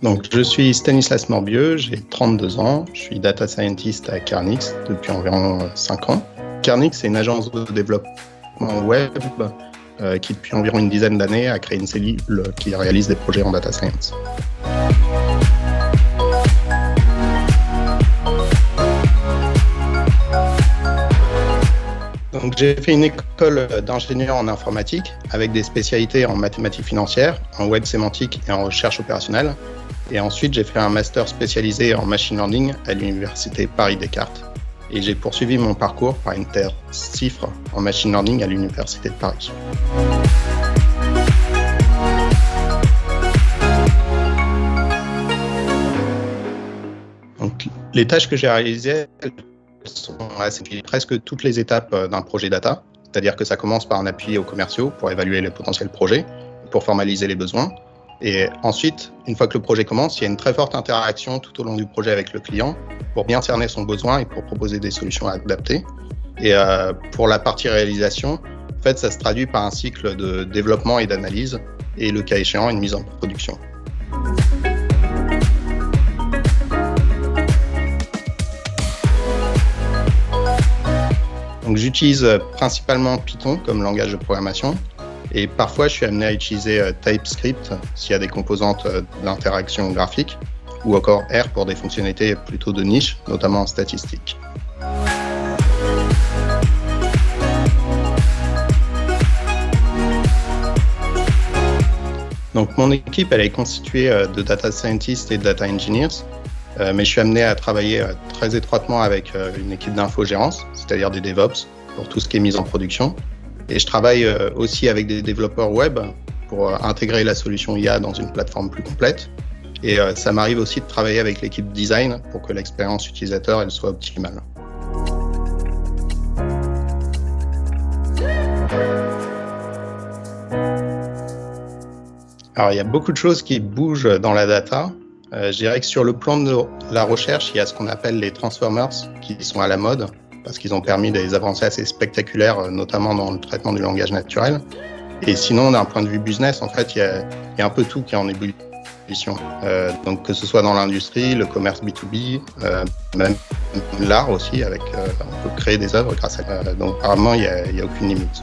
Donc, je suis Stanislas Morbieux, j'ai 32 ans, je suis data scientist à Kernix depuis environ 5 ans. Kernix, c'est une agence de développement web qui, depuis environ une dizaine d'années, a créé une cellule qui réalise des projets en data science. Donc, j'ai fait une école d'ingénieur en informatique avec des spécialités en mathématiques financières, en web sémantique et en recherche opérationnelle. Et ensuite, j'ai fait un master spécialisé en machine learning à l'université Paris-Descartes. Et j'ai poursuivi mon parcours par une thèse CIFRE en machine learning à l'université de Paris. Donc, les tâches que j'ai réalisées sont presque toutes les étapes d'un projet data, c'est-à-dire que ça commence par un appui aux commerciaux pour évaluer les potentiels projets, pour formaliser les besoins. Et ensuite, une fois que le projet commence, il y a une très forte interaction tout au long du projet avec le client pour bien cerner son besoin et pour proposer des solutions adaptées. Et pour la partie réalisation, en fait, ça se traduit par un cycle de développement et d'analyse et le cas échéant, une mise en production. Donc, j'utilise principalement Python comme langage de programmation et parfois je suis amené à utiliser TypeScript s'il y a des composantes d'interaction graphique ou encore R pour des fonctionnalités plutôt de niche, notamment en statistique. Donc, mon équipe elle est constituée de data scientists et de data engineers. Mais je suis amené à travailler très étroitement avec une équipe d'infogérance, c'est-à-dire des DevOps, pour tout ce qui est mise en production. Et je travaille aussi avec des développeurs web pour intégrer la solution IA dans une plateforme plus complète. Et ça m'arrive aussi de travailler avec l'équipe design pour que l'expérience utilisateur elle soit optimale. Alors, il y a beaucoup de choses qui bougent dans la data. Je dirais que sur le plan de la recherche, il y a ce qu'on appelle les transformers qui sont à la mode parce qu'ils ont permis des avancées assez spectaculaires, notamment dans le traitement du langage naturel. Et sinon, d'un point de vue business, en fait, il y a un peu tout qui est en ébullition. Donc, que ce soit dans l'industrie, le commerce B2B, même l'art aussi, on peut créer des œuvres grâce à ça. Donc, apparemment, il y a aucune limite.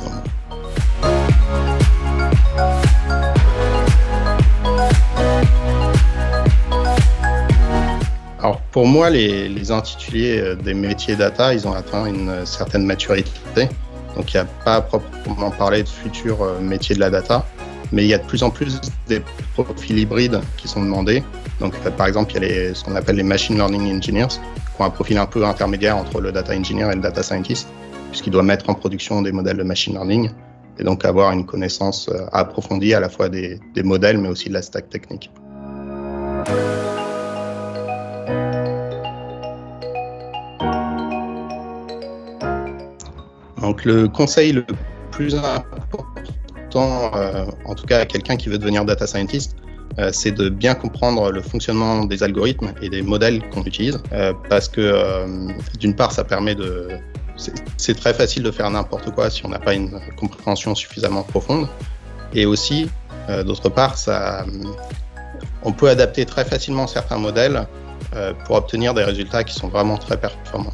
Alors pour moi, les intitulés des métiers data, ils ont atteint une certaine maturité. Donc il n'y a pas à proprement parler de futurs métiers de la data, mais il y a de plus en plus des profils hybrides qui sont demandés. Donc par exemple, il y a ce qu'on appelle les machine learning engineers, qui ont un profil un peu intermédiaire entre le data engineer et le data scientist, puisqu'ils doivent mettre en production des modèles de machine learning et donc avoir une connaissance approfondie à la fois des modèles, mais aussi de la stack technique. Donc le conseil le plus important, en tout cas à quelqu'un qui veut devenir data scientist, c'est de bien comprendre le fonctionnement des algorithmes et des modèles qu'on utilise, parce que d'une part ça permet c'est très facile de faire n'importe quoi si on n'a pas une compréhension suffisamment profonde, et aussi d'autre part on peut adapter très facilement certains modèles pour obtenir des résultats qui sont vraiment très performants.